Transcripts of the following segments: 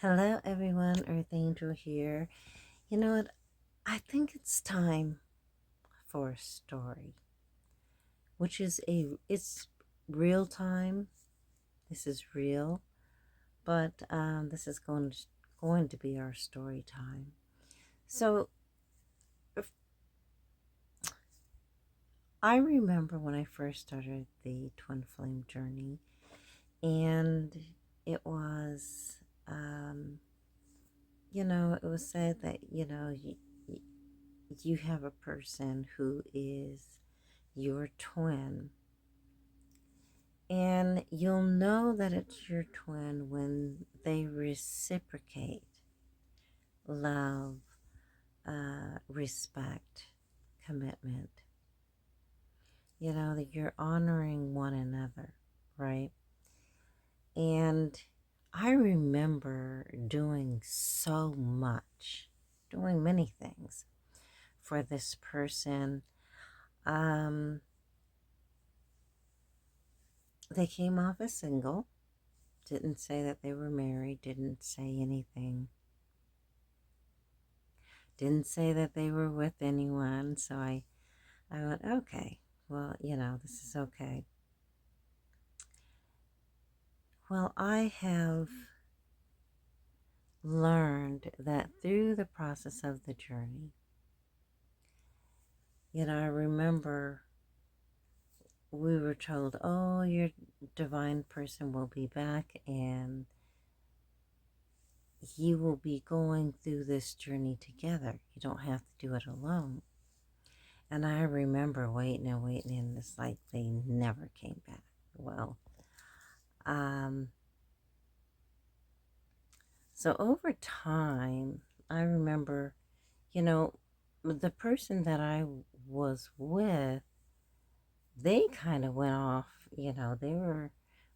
Hello everyone, Earth Angel here. You know what? I think it's time for a story, which is it's real time. This is real, but this is going to be our story time. So if, I remember when I first started the twin flame journey, and it was, it was said that you have a person who is your twin. And you'll know that it's your twin when they reciprocate love, respect, commitment. That you're honoring one another, right? And I remember doing so much, doing many things for this person. Um, they came off as single, didn't say that they were married, didn't say anything, didn't say that they were with anyone. So I went, okay, well, this is okay. Well, I have learned that through the process of the journey, I remember we were told, oh, your divine person will be back and you will be going through this journey together. You don't have to do it alone. And I remember waiting and waiting, and it's like they never came back. Well, um, so over time, I remember, you know, the person that I was with, they kind of went off, they were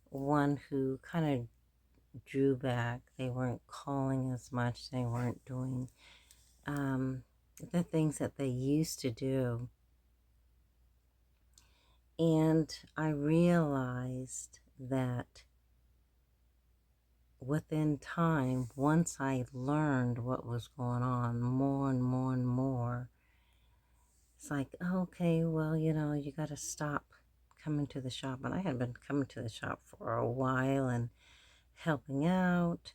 one who kind of drew back. They weren't calling as much. They weren't doing the things that they used to do. And I realized that within time, once I learned what was going on more and more and more, it's like, okay, well, you got to stop coming to the shop. And I had been coming to the shop for a while and helping out,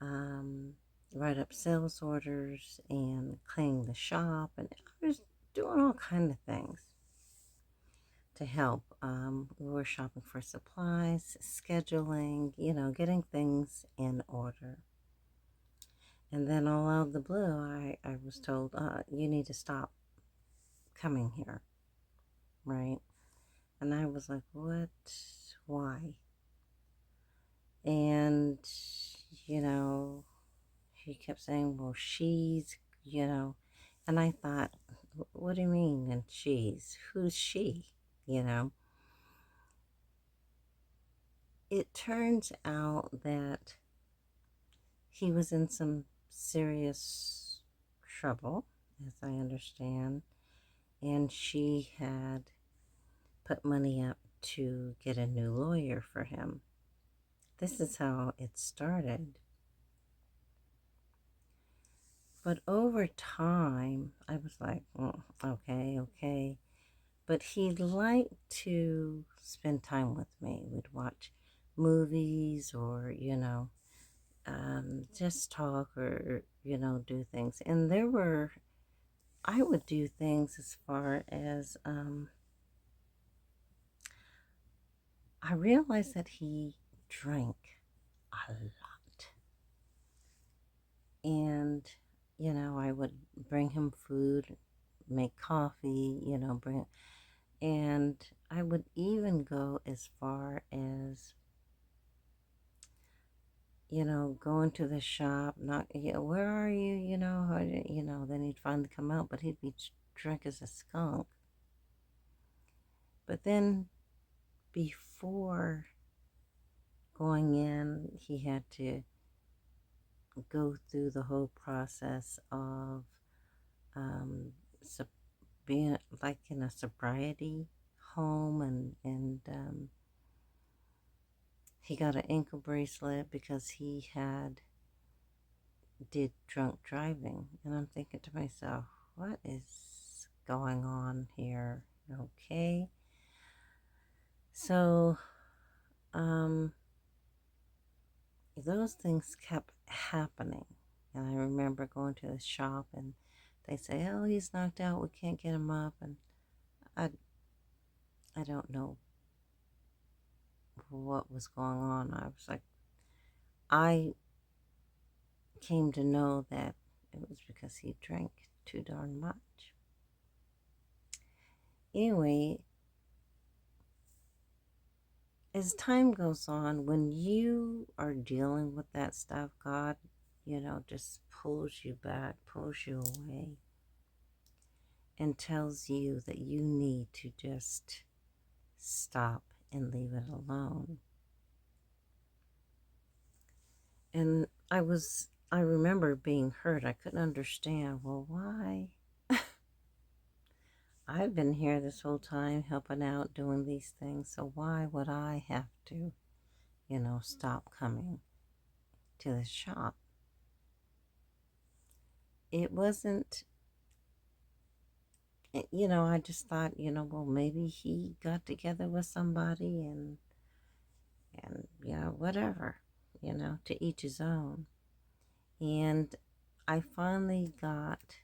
um, write up sales orders and cleaning the shop. And I was doing all kind of things to help. We were shopping for supplies, scheduling, getting things in order. And then all out of the blue, I was told, you need to stop coming here, right? And I was like, what? Why? And, you know, he kept saying, well, and I thought, what do you mean, and she's? Who's she? You know? It turns out that he was in some serious trouble, as I understand, and she had put money up to get a new lawyer for him. This is how it started. But over time, I was like, okay, okay. But he liked to spend time with me. We'd watch movies or, just talk or, do things. And I would do things as far as, I realized that he drank a lot. And, I would bring him food, make coffee, and I would even go as far as, going to the shop, not, where are you, then he'd finally come out, but he'd be drunk as a skunk. But then before going in, he had to go through the whole process of um, being like in a sobriety home, and he got an ankle bracelet because he had did drunk driving. And I'm thinking to myself, what is going on here? Okay. So, um, those things kept happening. And I remember going to the shop and they say, oh, he's knocked out. We can't get him up. And I, I don't know what was going on. I was like, I came to know that it was because he drank too darn much. Anyway, as time goes on, when you are dealing with that stuff, God, just pulls you back, pulls you away, and tells you that you need to just stop and leave it alone. And I remember being hurt. I couldn't understand, well, why? I've been here this whole time helping out, doing these things, so why would I have to, stop coming to the shop? It wasn't, I just thought, well, maybe he got together with somebody and whatever, to each his own. And I finally got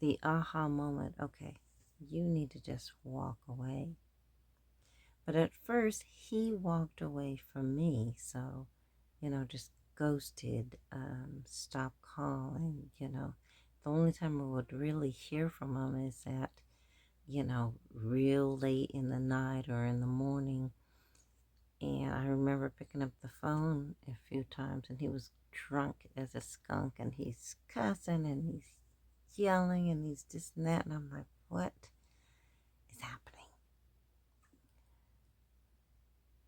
the aha moment. Okay, you need to just walk away. But at first, he walked away from me. So, just ghosted, stopped calling. The only time I would really hear from him is at, real late in the night or in the morning. And I remember picking up the phone a few times and he was drunk as a skunk and he's cussing and he's yelling and he's this and that. And I'm like, what is happening?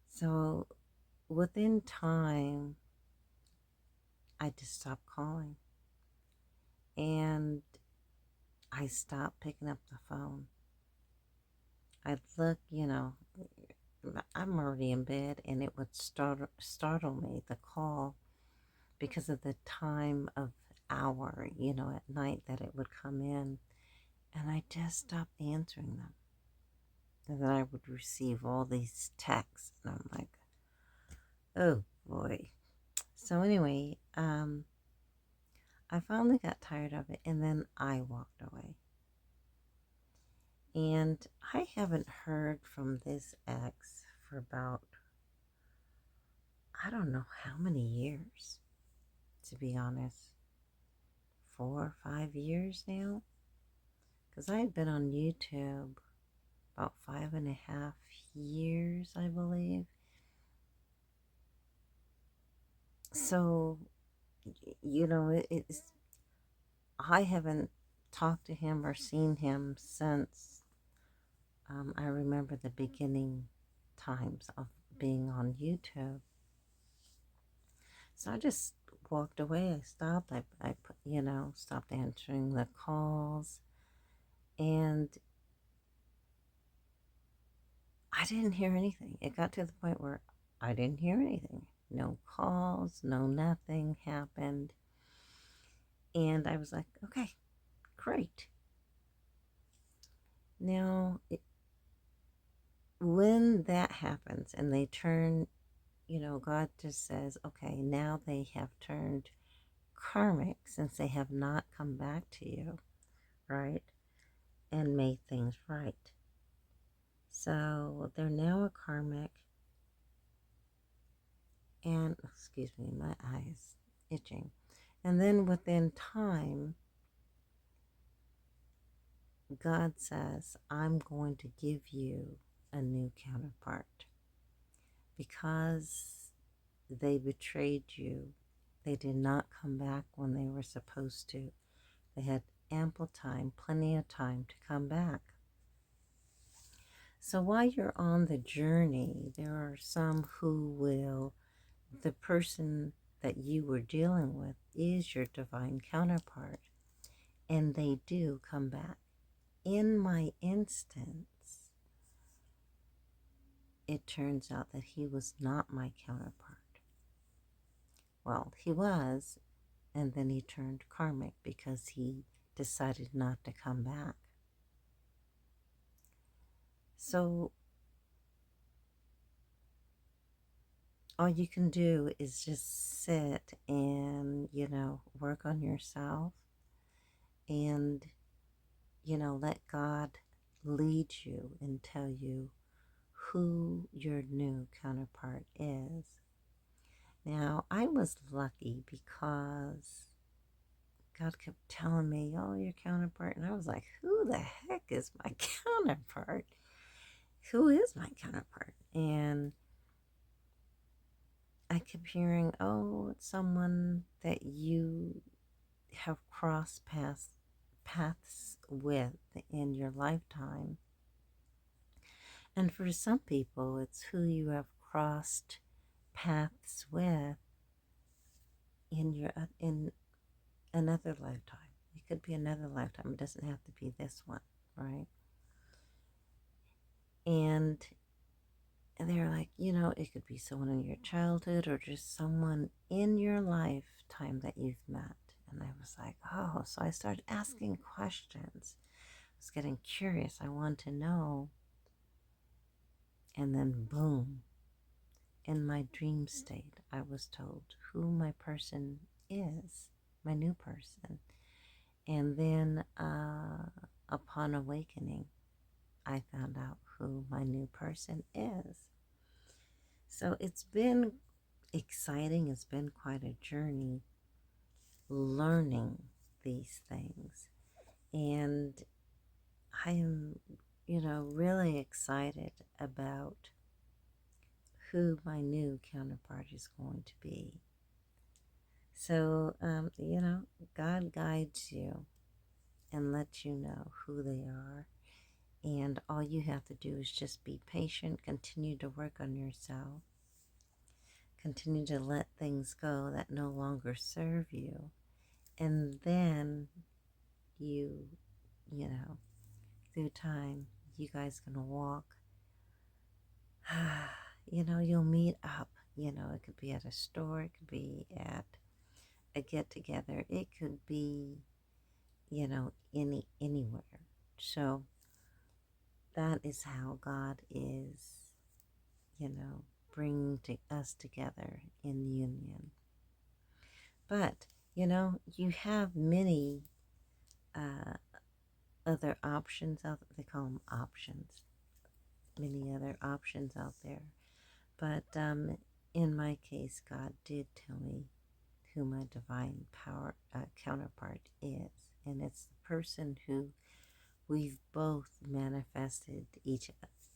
So within time, I just stopped calling and I stopped picking up the phone. I'd look, I'm already in bed and it would startle me, the call, because of the time of hour, at night that it would come in. And I just stopped answering them. And then I would receive all these texts and I'm like, oh boy. So anyway, I finally got tired of it and then I walked away. And I haven't heard from this ex for about, I don't know how many years, to be honest. 4 or 5 years now. Because I had been on YouTube about 5.5 years, I believe. So, it's, I haven't talked to him or seen him since I remember the beginning times of being on YouTube. So I just walked away. I stopped. I stopped answering the calls. And I didn't hear anything. It got to the point where I didn't hear anything. No calls, no nothing happened. And I was like, okay, great. Now, when that happens and they turn, God just says, okay, now they have turned karmic since they have not come back to you, right? And made things right. So they're now a karmic. And, excuse me, my eyes itching. And then within time, God says, I'm going to give you a new counterpart. Because they betrayed you, they did not come back when they were supposed to. They had ample time, plenty of time to come back. So while you're on the journey, there are some who will, the person that you were dealing with is your divine counterpart, and they do come back. In my instance, it turns out that he was not my counterpart. Well, he was, and then he turned karmic because he decided not to come back. So all you can do is just sit and, work on yourself and, let God lead you and tell you who your new counterpart is. Now, I was lucky because God kept telling me, oh, your counterpart. And I was like, who the heck is my counterpart? Who is my counterpart? And I kept hearing, oh, it's someone that you have crossed paths with in your lifetime. And for some people, it's who you have crossed paths with in another lifetime. It could be another lifetime. It doesn't have to be this one, right? And they're like, it could be someone in your childhood or just someone in your lifetime that you've met. And I was like, oh, so I started asking questions. I was getting curious. I wanted to know. And then, boom, in my dream state, I was told who my person is, my new person. And then, upon awakening, I found out who my new person is. So it's been exciting. It's been quite a journey learning these things. And I am, really excited about who my new counterpart is going to be. So, God guides you and lets you know who they are. And all you have to do is just be patient, continue to work on yourself, continue to let things go that no longer serve you. And then through time, you guys gonna walk. You'll meet up. It could be at a store, it could be at a get together, it could be, anywhere. So that is how God is, bringing us together in union. But, you have many other options out there. They call them options. Many other options out there. But in my case, God did tell me who my divine power counterpart is. And it's the person who we've both manifested each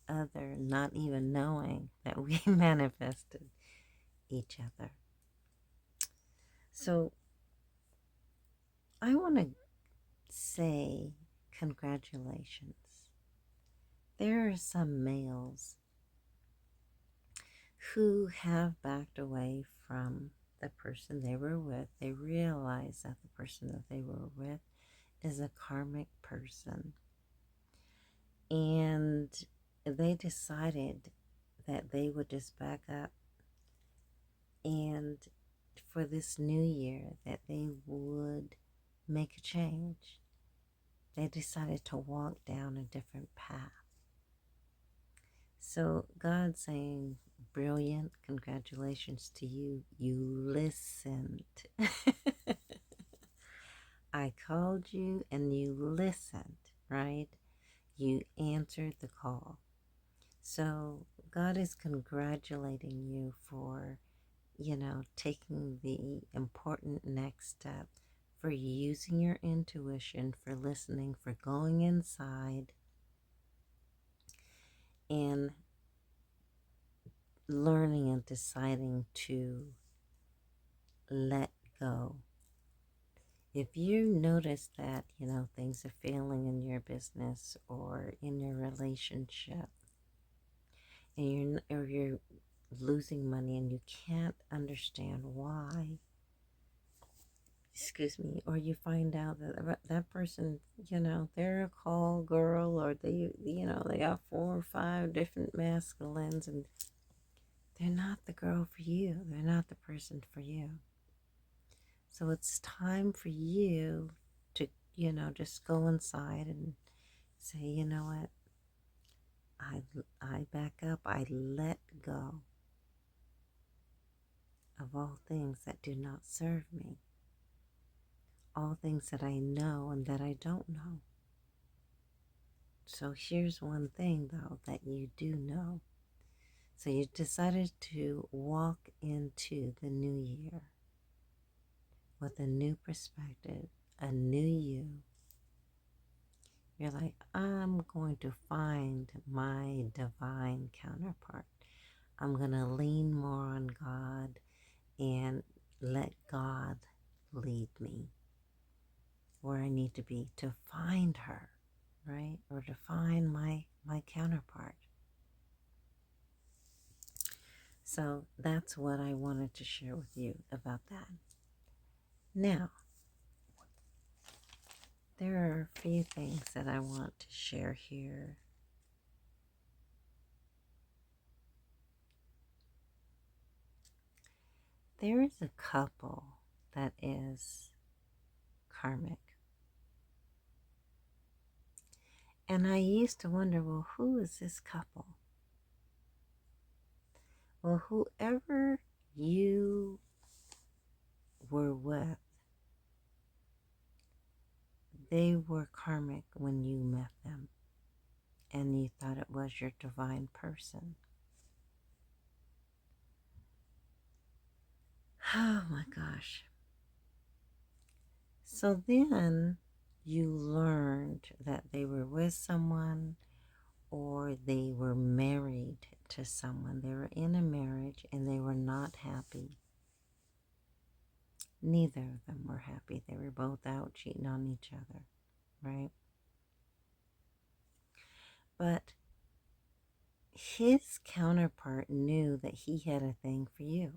other, not even knowing that we manifested each other. So I want to say congratulations. There are some males who have backed away from the person they were with. They realize that the person that they were with is a karmic person. And they decided that they would just back up and for this new year that they would make a change. They decided to walk down a different path. So God's saying, brilliant, congratulations to you. You listened. I called you and you listened, right? You answered the call. So God is congratulating you for, taking the important next step, for using your intuition, for listening, for going inside and learning and deciding to let go. If you notice that, things are failing in your business or in your relationship, and you're losing money and you can't understand why, excuse me, or you find out that that person, they're a call girl, or they got 4 or 5 different masculines, and they're not the girl for you. They're not the person for you. So it's time for you to, just go inside and say, you know what? I back up. I let go of all things that do not serve me. All things that I know and that I don't know. So here's one thing, though, that you do know. So you decided to walk into the new year with a new perspective, a new you. You're like, I'm going to find my divine counterpart. I'm going to lean more on God and let God lead me where I need to be to find her, right? Or to find my counterpart. So that's what I wanted to share with you about that. Now, there are a few things that I want to share here. There is a couple that is karmic. And I used to wonder, well, who is this couple? Well, whoever you were with, they were karmic when you met them and you thought it was your divine person. Oh my gosh. So then you learned that they were with someone or they were married to someone. They were in a marriage and they were not happy. Neither of them were happy. They were both out cheating on each other, right? But his counterpart knew that he had a thing for you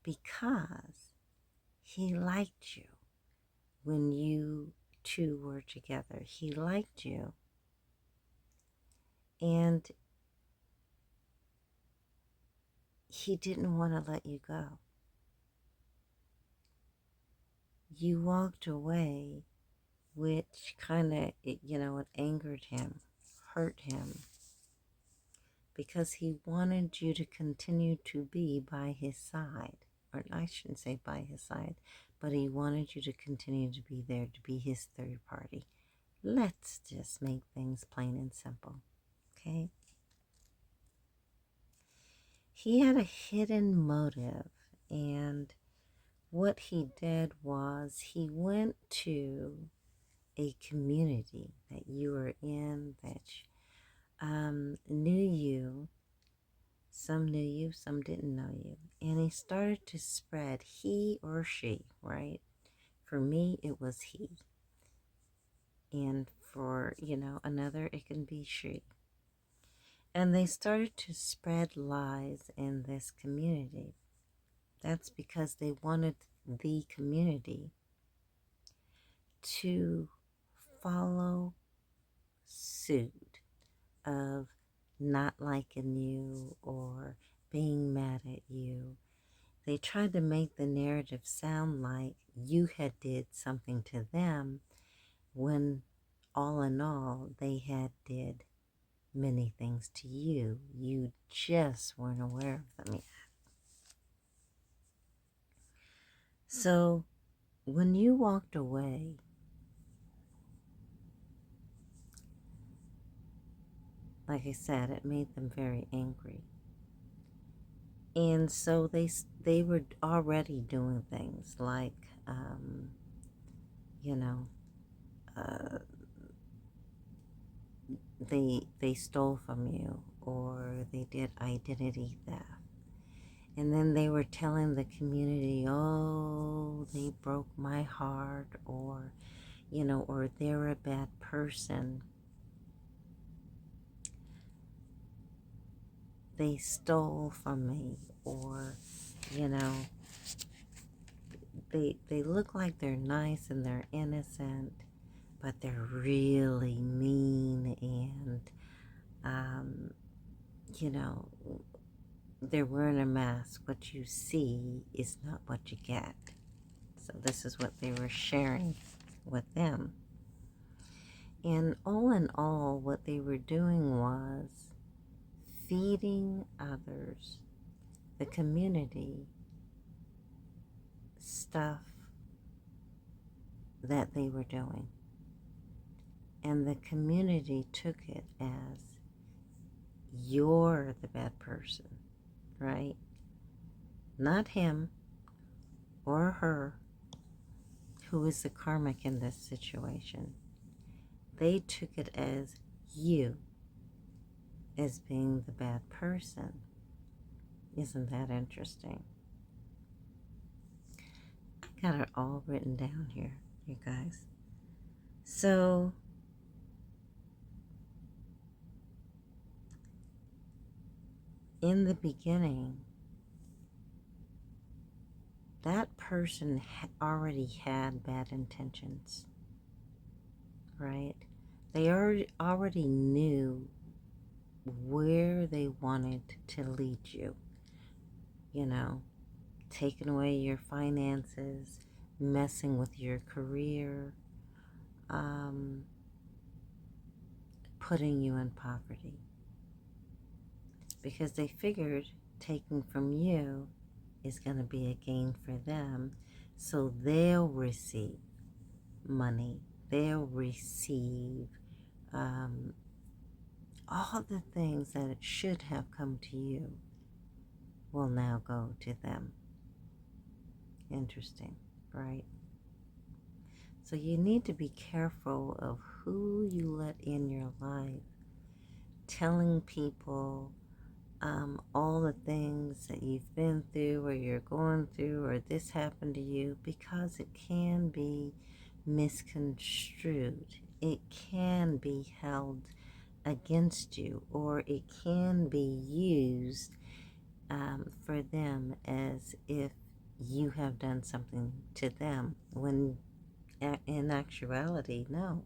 because he liked you when you two were together. He liked you. And he didn't want to let you go. You walked away, which kind of, it angered him, hurt him, because he wanted you to continue to be by his side. Or I shouldn't say by his side, but he wanted you to continue to be there, to be his third party. Let's just make things plain and simple, okay? He had a hidden motive, and what he did was he went to a community that you were in that knew you. Some knew you, some didn't know you. And he started to spread, he or she, right? For me, it was he. And for, another, it can be she. And they started to spread lies in this community. That's because they wanted the community to follow suit of not liking you or being mad at you. They tried to make the narrative sound like you had did something to them when all in all they had did many things to you. You just weren't aware of them yet. So when you walked away, like I said, it made them very angry. And so they were already doing things like, you know, uh, they stole from you or they did identity theft. And then they were telling the community, oh, they broke my heart, or, or they're a bad person. They stole from me, or, you know, they look like they're nice and they're innocent, but they're really mean and, you know, they're wearing a mask. What you see is not what you get. So this is what they were sharing with them. And all in all, what they were doing was feeding others, the community, stuff that they were doing. And the community took it as, you're the bad person, right? Not him or her, who is the karmic in this situation. They took it as you as being the bad person. Isn't that interesting? I got it all written down here, you guys. So, in the beginning, that person already had bad intentions, right? They already knew where they wanted to lead you. You know, taking away your finances, messing with your career, putting you in poverty. Because they figured taking from you is going to be a gain for them, so they'll receive money, they'll receive all the things that it should have come to you will now go to them. Interesting, right? So you need to be careful of who you let in your life, telling people all the things that you've been through or you're going through or this happened to you, because it can be misconstrued. It can be held against you, or it can be used for them as if you have done something to them, when in actuality, no.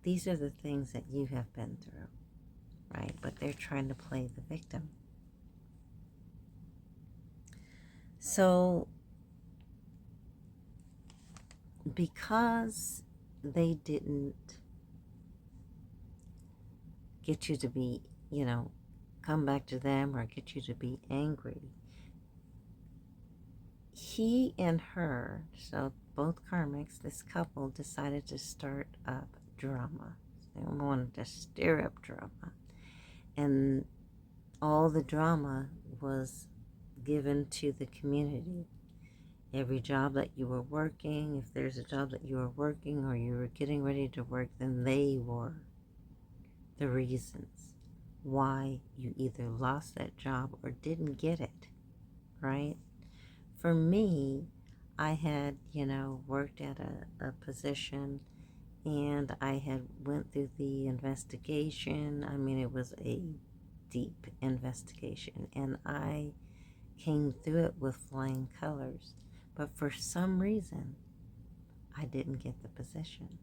These are the things that you have been through, right? But they're trying to play the victim. So, because they didn't get you to be, come back to them or get you to be angry, he and her, so both karmics, this couple, decided to start up drama. They wanted to stir up drama. And all the drama was given to the community. Every job that you were working, if there's a job that you were working or you were getting ready to work, then they were the reasons why you either lost that job or didn't get it, right? For me, I had, worked at a position, and I had went through the investigation. I mean, it was a deep investigation, and I came through it with flying colors. But for some reason, I didn't get the position.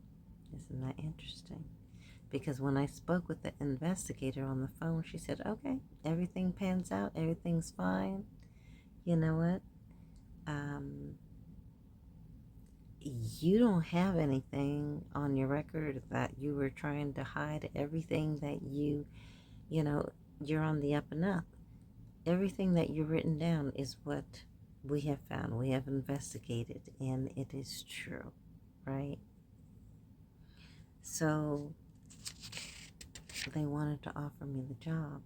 Isn't that interesting? Because when I spoke with the investigator on the phone, she said, okay, everything pans out, everything's fine. You know what? You don't have anything on your record that you were trying to hide. Everything that you're on the up and up. Everything that you've written down is what we have found. We have investigated, and it is true, right? So they wanted to offer me the job.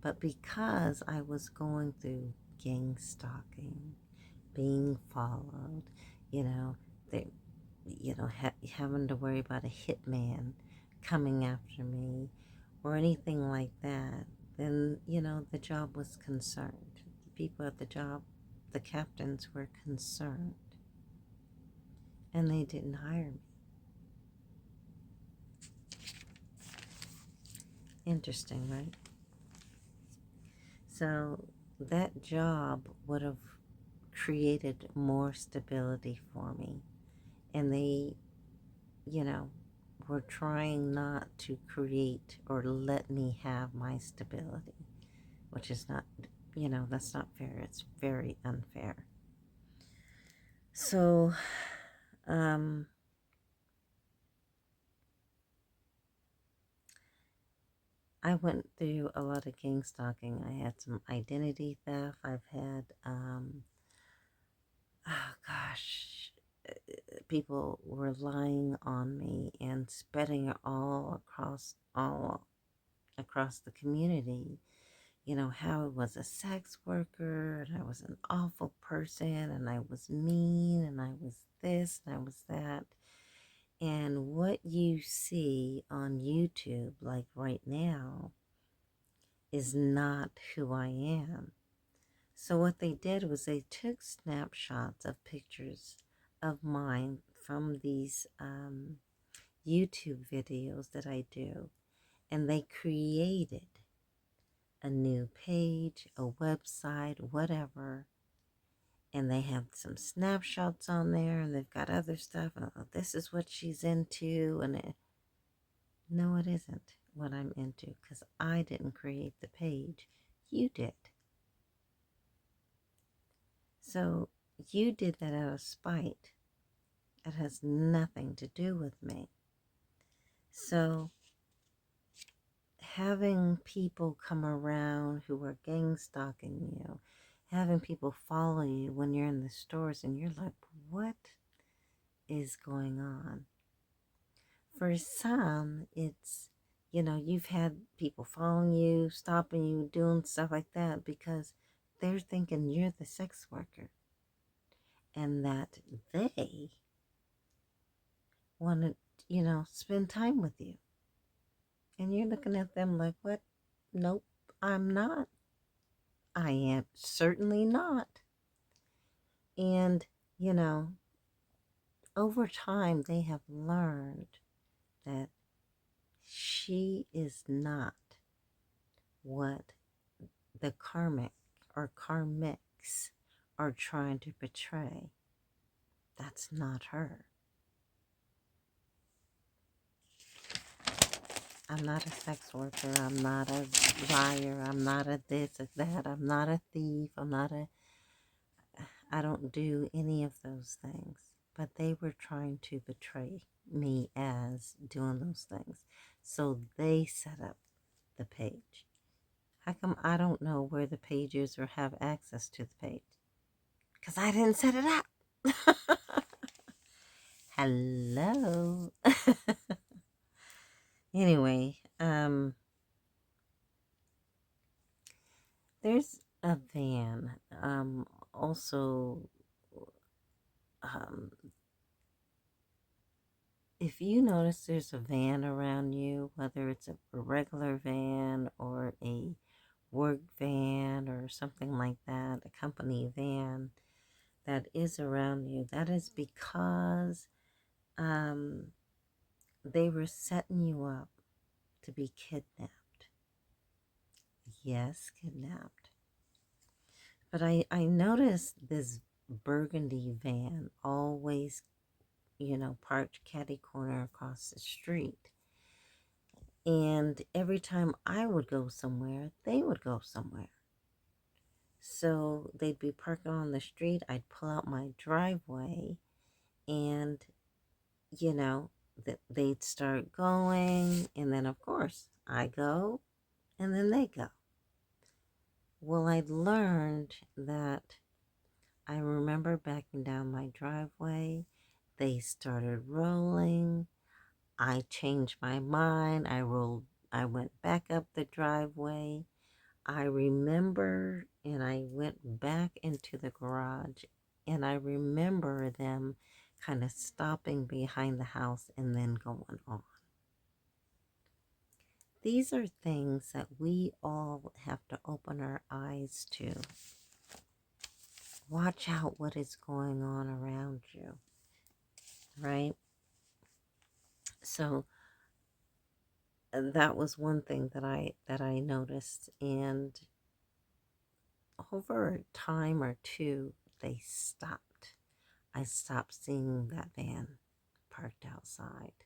But because I was going through gang stalking, being followed, they, having to worry about a hitman coming after me or anything like that, then, the job was concerned. The people at the job, the captains, were concerned. And they didn't hire me. Interesting, right? So that job would have created more stability for me. And they, were trying not to create or let me have my stability, which is not, that's not fair. It's very unfair. So, um, I went through a lot of gang stalking. I had some identity theft. I've had, oh gosh, people were lying on me and spreading it all across the community. You know, how I was a sex worker and I was an awful person and I was mean and I was this and I was that. And what you see on YouTube, like right now, is not who I am. So, what they did was they took snapshots of pictures of mine from these YouTube videos that I do, and they created a new page, a website, whatever, and they have some snapshots on there, and they've got other stuff. And, oh, this is what she's into, and no, it isn't what I'm into because I didn't create the page. You did. So you did that out of spite. It has nothing to do with me. So having people come around who are gang stalking you, having people follow you when you're in the stores and you're like, what is going on? For some, it's, you know, you've had people following you, stopping you, doing stuff like that because they're thinking you're the sex worker and that they want to, you know, spend time with you. And you're looking at them like, what? Nope, I'm not. I am certainly not. And, you know, over time, they have learned that she is not what the karmic or karmics are trying to portray. That's not her. I'm not a sex worker. I'm not a liar. I'm not a this or that. I'm not a thief. I don't do any of those things. But they were trying to betray me as doing those things. So they set up the page. How come I don't know where the page is or have access to the page? Because I didn't set it up. Hello. Anyway, there's a van. Also, um, if you notice there's a van around you, whether it's a regular van or a work van or something like that, a company van that is around you, that is because um, they were setting you up to be kidnapped. Yes, kidnapped. But I noticed this burgundy van always, you know, parked catty corner across the street. And every time I would go somewhere, they would go somewhere. So they'd be parking on the street. I'd pull out my driveway and, you know, they'd start going. And then, of course, I go and then they go. Well, I learned that I remember backing down my driveway. They started rolling. I changed my mind. I went back up the driveway. I remember, and I went back into the garage, and I remember them kind of stopping behind the house and then going on. These are things that we all have to open our eyes to. Watch out what is going on around you, right? So that was one thing that I noticed, and over a time or two, they stopped. I stopped seeing that van parked outside.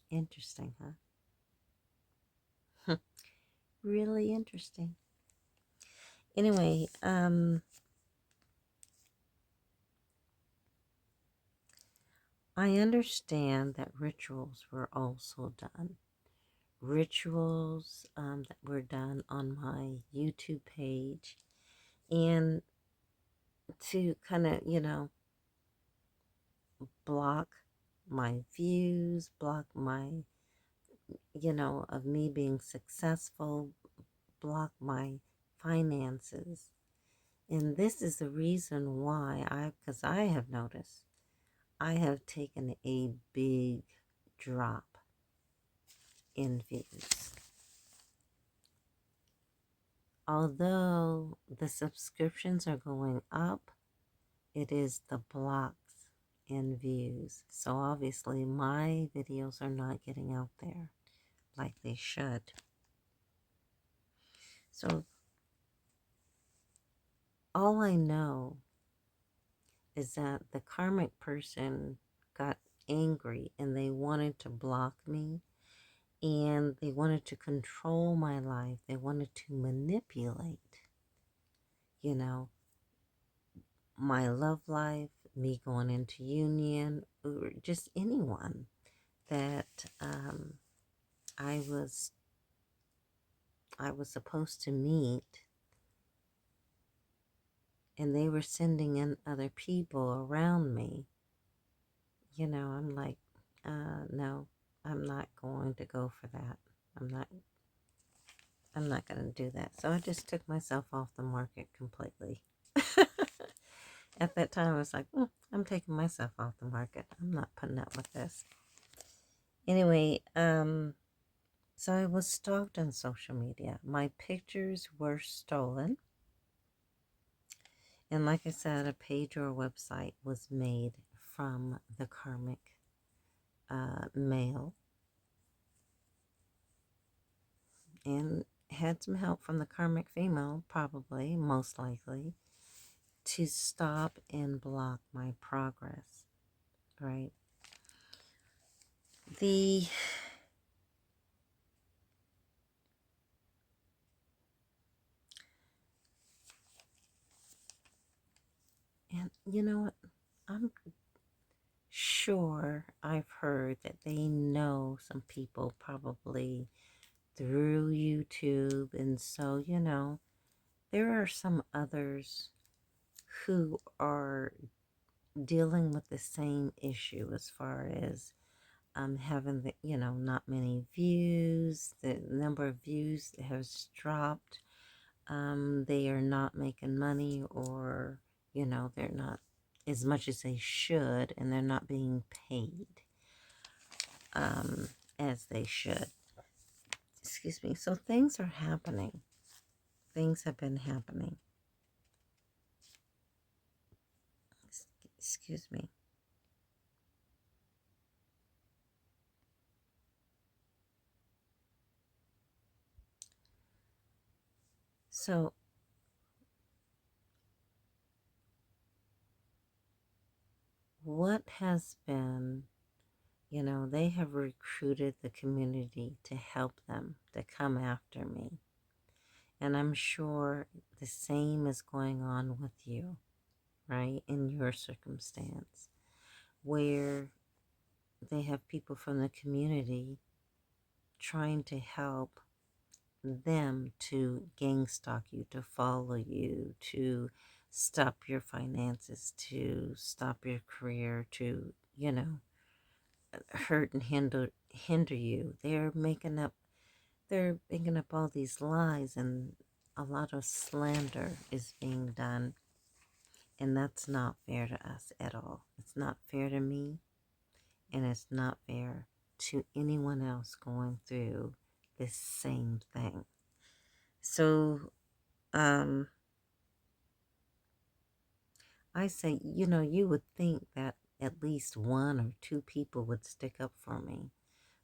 Interesting, huh? Really interesting. Anyway, I understand that rituals were also done. Rituals that were done on my YouTube page, and to kind of, block my views, block my, of me being successful, block my finances. And this is the reason why because I have noticed I have taken a big drop in views. Although the subscriptions are going up, it is the blocks in views. So obviously my videos are not getting out there like they should. So all I know is that the karmic person got angry and they wanted to block me, and they wanted to control my life. They wanted to manipulate, you know, my love life, me going into union, or just anyone that I was supposed to meet, and they were sending in other people around me. I'm like, no, I'm not going to go for that. I'm not going to do that. So I just took myself off the market completely. At that time, I was like, I'm taking myself off the market. I'm not putting up with this. Anyway, so I was stalked on social media. My pictures were stolen. And like I said, a page or a website was made from the karmic male, and had some help from the karmic female, probably, most likely, to stop and block my progress, right? The And you know what? I'm sure I've heard that they know some people probably through YouTube. And so, there are some others who are dealing with the same issue as far as having the, not many views. The number of views has dropped. They are not making money, or, they're not as much as they should, and they're not being paid um, as they should. Excuse me. So things are happening. Things have been happening. Excuse me. So what has been, they have recruited the community to help them, to come after me. And I'm sure the same is going on with you, right? In your circumstance, where they have people from the community trying to help them to gang stalk you, to follow you, to stop your finances, to stop your career, to, hurt and hinder you. They're making up all these lies, and a lot of slander is being done, and that's not fair to us at all. It's not fair to me, and it's not fair to anyone else going through this same thing. So, I say, you would think that at least one or two people would stick up for me.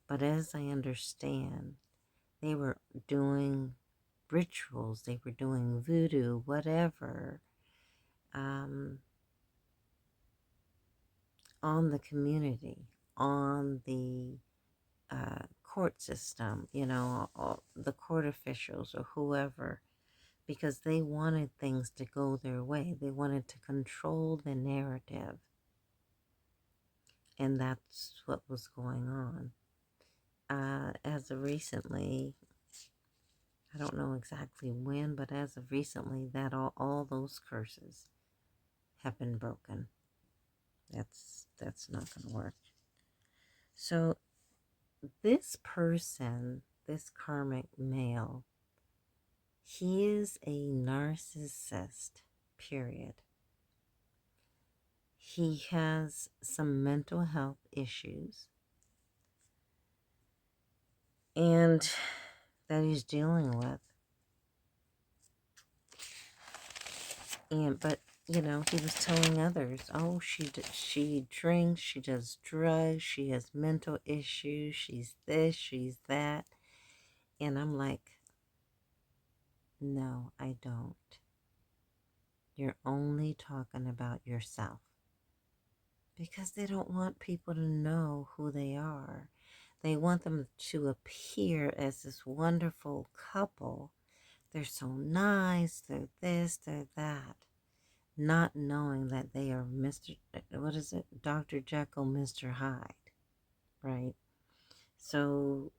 But as I understand, they were doing rituals, they were doing voodoo, whatever, um, on the community, on the court system, all the court officials or whoever, because they wanted things to go their way. They wanted to control the narrative. And that's what was going on. As of recently, I don't know exactly when, but as of recently, that all those curses have been broken. That's not going to work. So this person, this karmic male, he is a narcissist, period. He has some mental health issues and that he's dealing with. But you know, he was telling others, oh, she drinks, she does drugs, she has mental issues, she's this, she's that. And I'm like, no, I don't. You're only talking about yourself. Because they don't want people to know who they are. They want them to appear as this wonderful couple. They're so nice, they're this, they're that. Not knowing that they are what is it? Dr. Jekyll, Mr. Hyde, right? So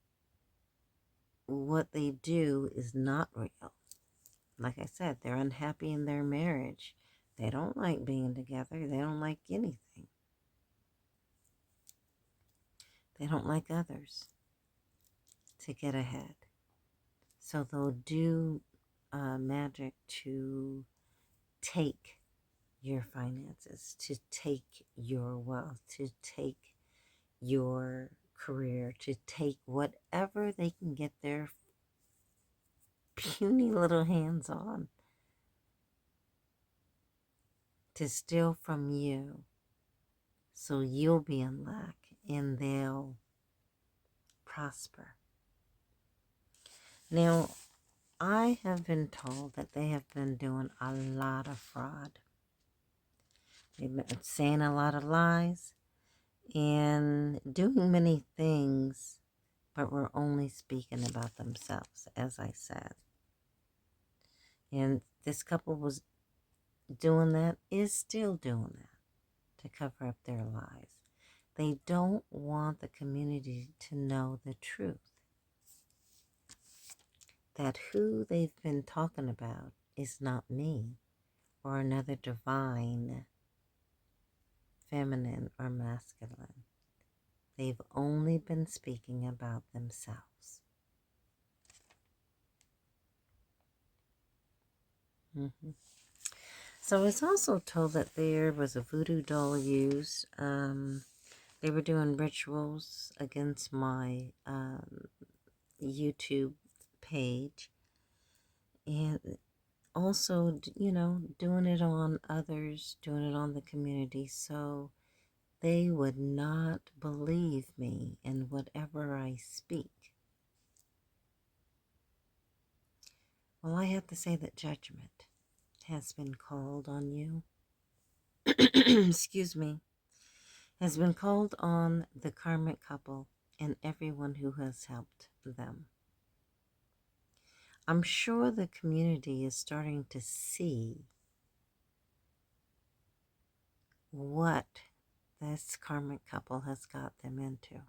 what they do is not real. Like I said, they're unhappy in their marriage. They don't like being together. They don't like anything. They don't like others to get ahead. So they'll do magic to take your finances, to take your wealth, to take your career, to take whatever they can get their puny little hands on, to steal from you so you'll be in lack and they'll prosper. Now, I have been told that they have been doing a lot of fraud. They've been saying a lot of lies and doing many things, but we're only speaking about themselves, as I said. And this couple was doing that, is still doing that to cover up their lies. They don't want the community to know the truth. That who they've been talking about is not me or another divine, feminine, or masculine. They've only been speaking about themselves. Mm-hmm. So it's also told that there was a voodoo doll used. They were doing rituals against my YouTube page. And also, you know, doing it on others, doing it on the community. So they would not believe me in whatever I speak. Well, I have to say that judgment has been called on you. Excuse me. Has been called on the karmic couple and everyone who has helped them. I'm sure the community is starting to see what this karmic couple has got them into.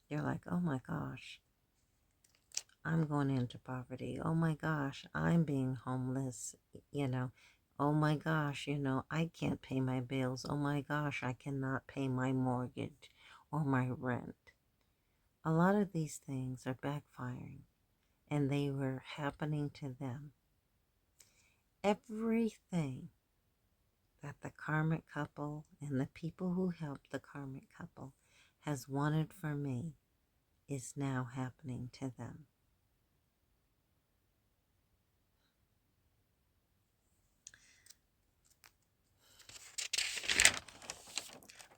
You're like, oh my gosh, I'm going into poverty. Oh my gosh, I'm being homeless, you know. Oh my gosh, you know, I can't pay my bills. Oh my gosh, I cannot pay my mortgage or my rent. A lot of these things are backfiring, and they were happening to them. Everything that the karmic couple and the people who helped the karmic couple has wanted for me is now happening to them.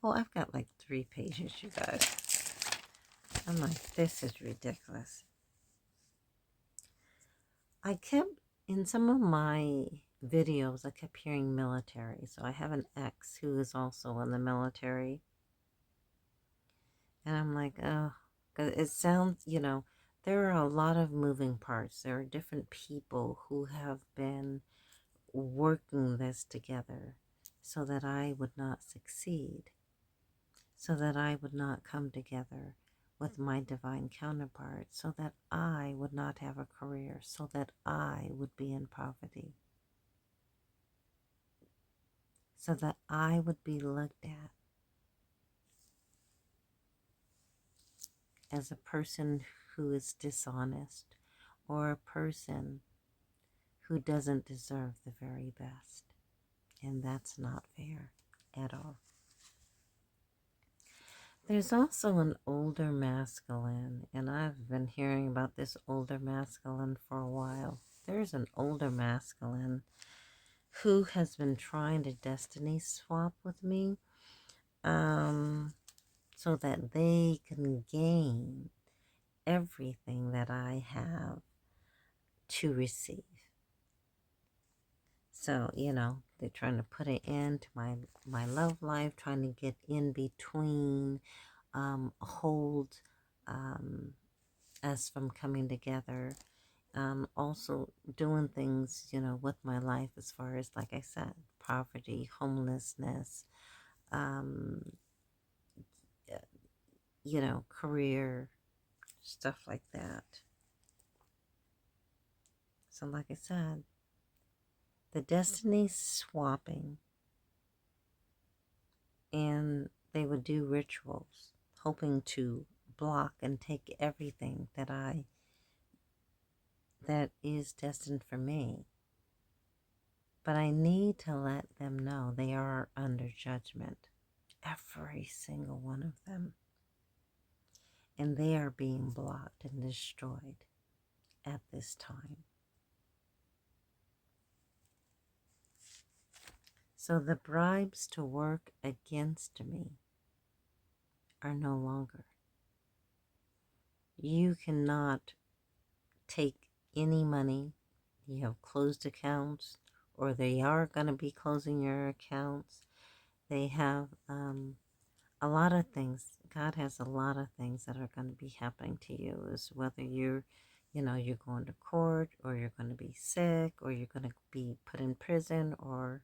Well, I've got like 3 pages, you guys. I'm like, this is ridiculous. I kept, in some of my videos, I kept hearing military. So I have an ex who is also in the military. And I'm like, oh, because it sounds, you know, there are a lot of moving parts. There are different people who have been working this together. so that I would not succeed, so that I would not come together with my divine counterpart, so that I would not have a career, so that I would be in poverty, so that I would be looked at as a person who is dishonest or a person who doesn't deserve the very best. And that's not fair at all. There's also an older masculine, and I've been hearing about this older masculine for a while. There's an older masculine who has been trying to destiny swap with me, so that they can gain everything that I have to receive. So, they're trying to put an end to my love life, trying to get in between, hold us from coming together. Also doing things, with my life as far as, like I said, poverty, homelessness, um, career, stuff like that. So, like I said, the destiny swapping, and they would do rituals hoping to block and take everything that is destined for me. But I need to let them know they are under judgment, every single one of them, and they are being blocked and destroyed at this time. So the bribes to work against me are no longer. You cannot take any money. You have closed accounts, or they are going to be closing your accounts. They have a lot of things. God has a lot of things that are going to be happening to you, is whether you're going to court, or you're going to be sick, or you're going to be put in prison, or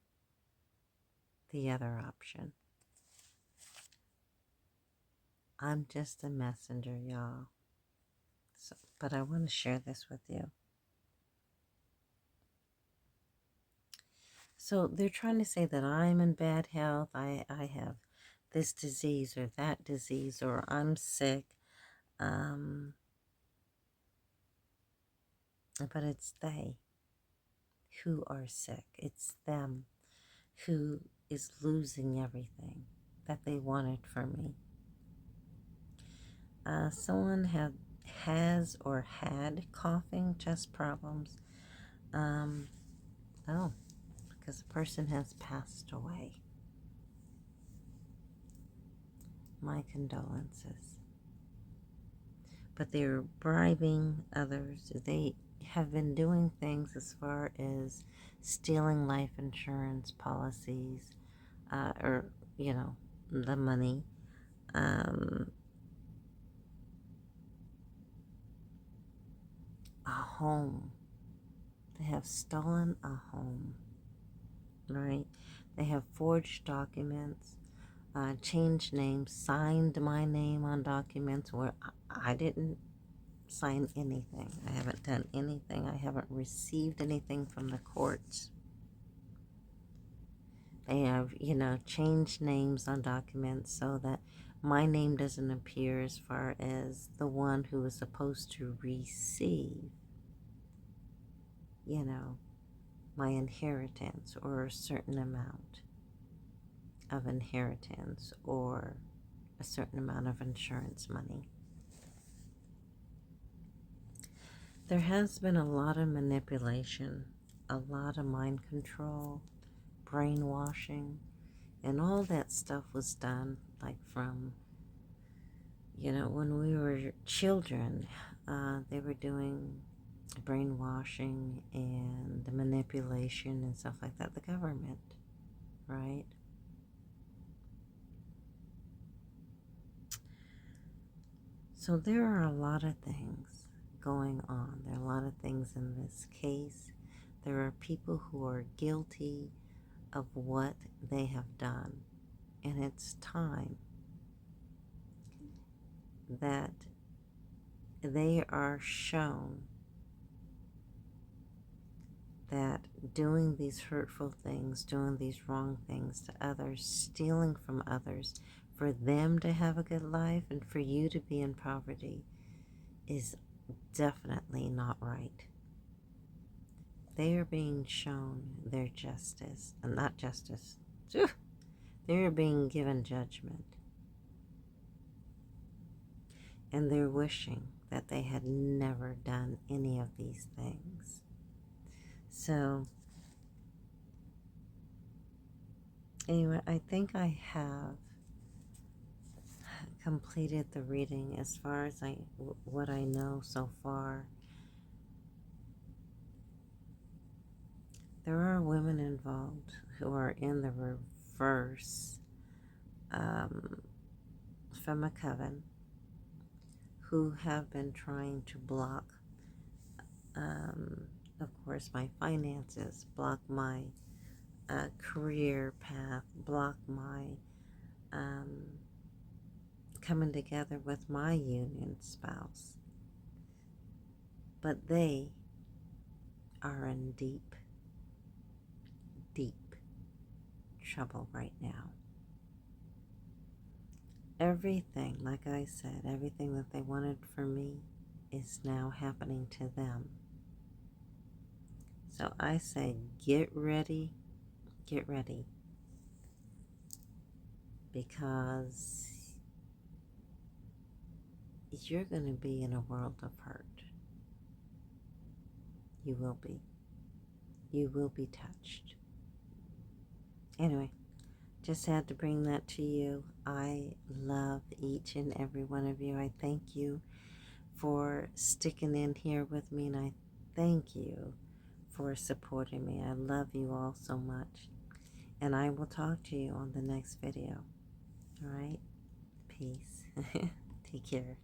the other option. I'm just a messenger, y'all. But I want to share this with you. So they're trying to say that I'm in bad health. I have this disease or that disease, or I'm sick. But it's they who are sick. It's them who is losing everything that they wanted from me. Someone has or had coughing, chest problems. Oh, because the person has passed away. My condolences. But they're bribing others. They have been doing things as far as stealing life insurance policies, or, the money. A home. They have stolen a home, right? They have forged documents, changed names, signed my name on documents where I didn't sign anything. I haven't done anything. I haven't received anything from the courts. They have, changed names on documents so that my name doesn't appear as far as the one who is supposed to receive, my inheritance, or a certain amount of inheritance, or a certain amount of insurance money. There has been a lot of manipulation, a lot of mind control, brainwashing, and all that stuff was done like from, when we were children. They were doing brainwashing and the manipulation and stuff like that. The government, right? So there are a lot of things going on. There are a lot of things in this case. There are people who are guilty of what they have done. And it's time that they are shown that doing these hurtful things, doing these wrong things to others, stealing from others, for them to have a good life and for you to be in poverty is definitely not right. They are being shown their justice, and not justice. They are being given judgment. And they're wishing that they had never done any of these things. So, anyway, I think I have completed the reading as far as what I know so far. There are women involved who are in the reverse from a coven who have been trying to block, of course, my finances, block my career path, block my coming together with my union spouse. But they are in deep, deep trouble right now. Everything, like I said, everything that they wanted for me is now happening to them. So I say, get ready, because you're going to be in a world of hurt. You will be. You will be touched. Anyway, just had to bring that to you. I love each and every one of you. I thank you for sticking in here with me, and I thank you for supporting me. I love you all so much. And I will talk to you on the next video. All right? Peace. Take care.